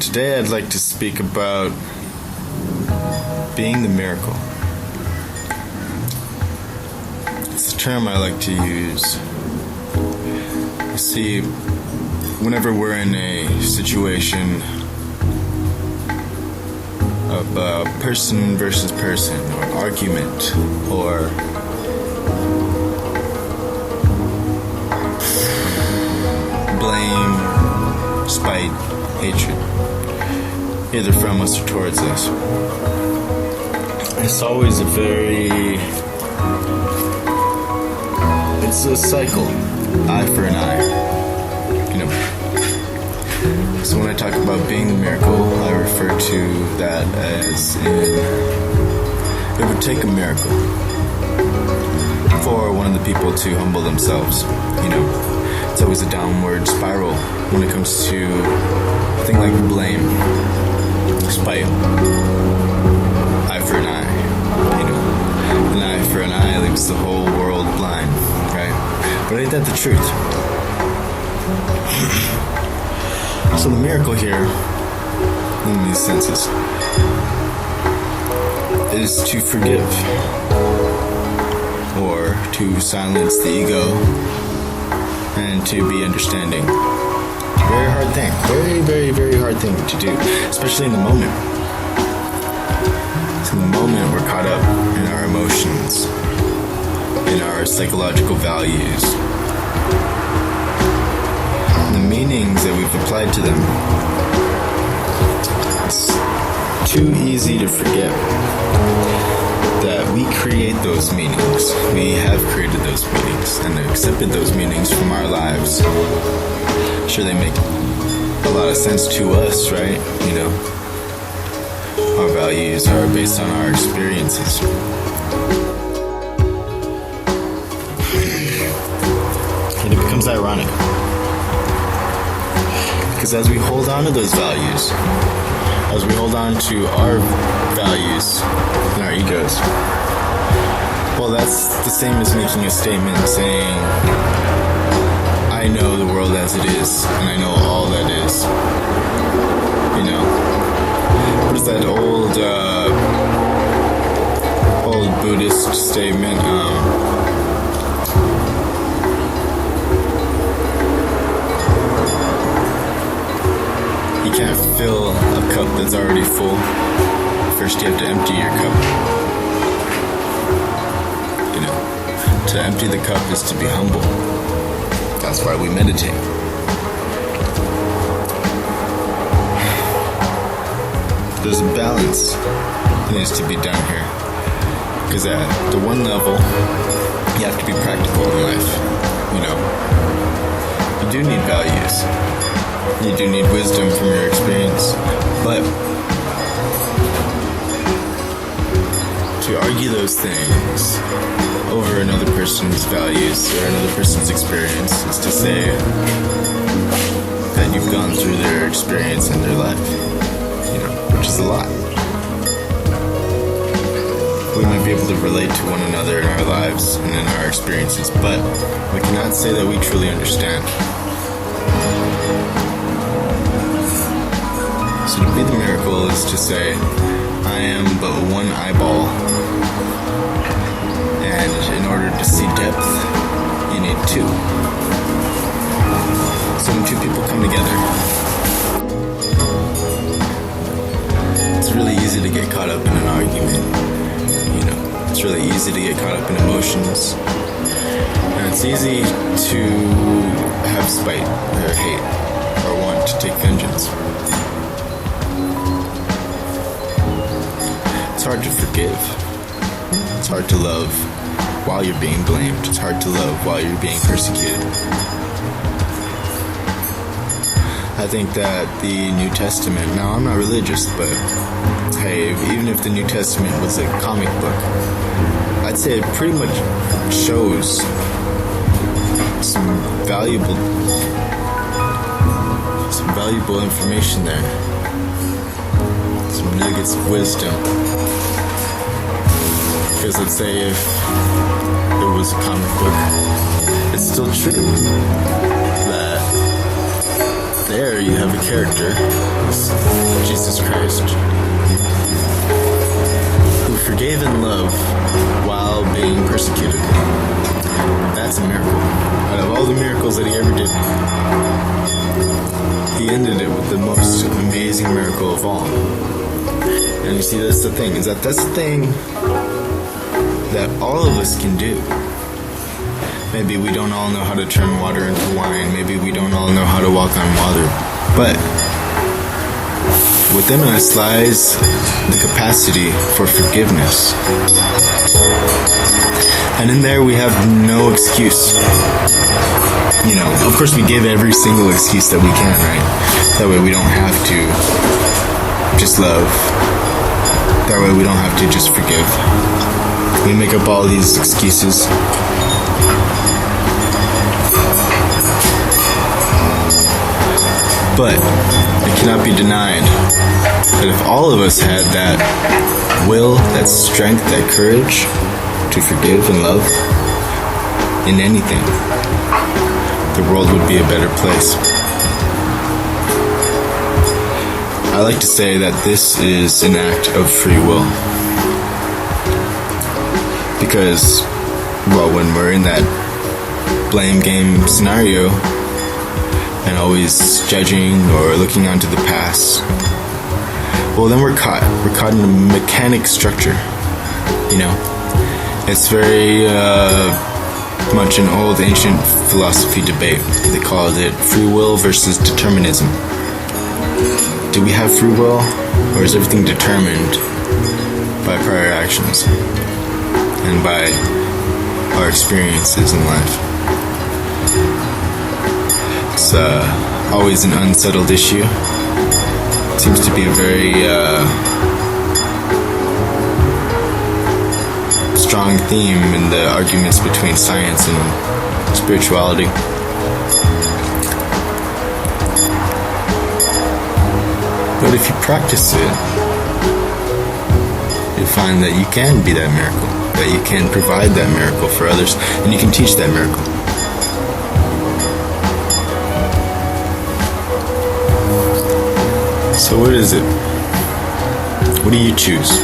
Today I'd like to speak about being the miracle. It's a term I like to use. You see, whenever we're in a situation of person versus person, or argument, or blame, spite, hatred, either from us or towards us, it's always it's a cycle, eye for an eye, So when I talk about being the miracle, I refer to that as it would take a miracle for one of the people to humble themselves. It's always a downward spiral when it comes to a thing like blame, spite, eye for an eye. An eye for an eye leaves the whole world blind, right? But ain't that the truth? So the miracle here, in these senses, is to forgive, or to silence the ego, and to be understanding. Very hard thing. Very, very, very hard thing to do, especially in the moment. So in the moment, we're caught up in our emotions, in our psychological values, the meanings that we've applied to them. It's too easy to forget that we create those meanings. We have created those meanings and accepted those meanings from our lives. Sure, they make a lot of sense to us, right? Our values are based on our experiences. And it becomes ironic, because as we hold on to those values, as we hold on to our values and our egos, well, that's the same as making a statement saying, I know the world as it is, and I know all that is. What is that old Buddhist statement? You can't fill a cup that's already full. First you have to empty your cup. To empty the cup is to be humble. That's why we meditate. There's a balance that needs to be done here. Because at the one level, you have to be practical in life. You do need values. You do need wisdom from your experience. But to argue those things over another person's values or another person's experience is to say that you've gone through their experience in their life, which is a lot. We might be able to relate to one another in our lives and in our experiences, but we cannot say that we truly understand. So to be the miracle is to say, I am but one eyeball, and in order to see depth, you need two. So when two people come together, it's really easy to get caught up in an argument. It's really easy to get caught up in emotions, and it's easy to have spite or hate or want to take vengeance. It's hard to forgive. It's hard to love while you're being blamed. It's hard to love while you're being persecuted. I think that the New Testament, now I'm not religious, but hey, even if the New Testament was a comic book, I'd say it pretty much shows some valuable information there. Some nuggets of wisdom. Because let's say if it was a comic book, it's still true that there you have a character who's Jesus Christ, who forgave and loved while being persecuted. That's a miracle. Out of all the miracles that he ever did, he ended it with the most amazing miracle of all. And you see, that's the thing, that's the thing that all of us can do. Maybe we don't all know how to turn water into wine. Maybe we don't all know how to walk on water. But within us lies the capacity for forgiveness. And in there we have no excuse. You know, of course we give every single excuse that we can, right? That way we don't have to just love. That way we don't have to just forgive. We make up all these excuses. But it cannot be denied that if all of us had that will, that strength, that courage to forgive and love in anything, the world would be a better place. I like to say that this is an act of free will. Because, well, when we're in that blame game scenario, and always judging or looking onto the past, well, then we're caught in a mechanic structure. You know, it's very much an old ancient philosophy debate. They called it free will versus determinism. Do we have free will, or is everything determined by prior actions and by our experiences in life? It's always an unsettled issue. It seems to be a very strong theme in the arguments between science and spirituality. But if you practice it, you'll find that you can be that miracle, that you can provide that miracle for others, and you can teach that miracle. So what is it? What do you choose?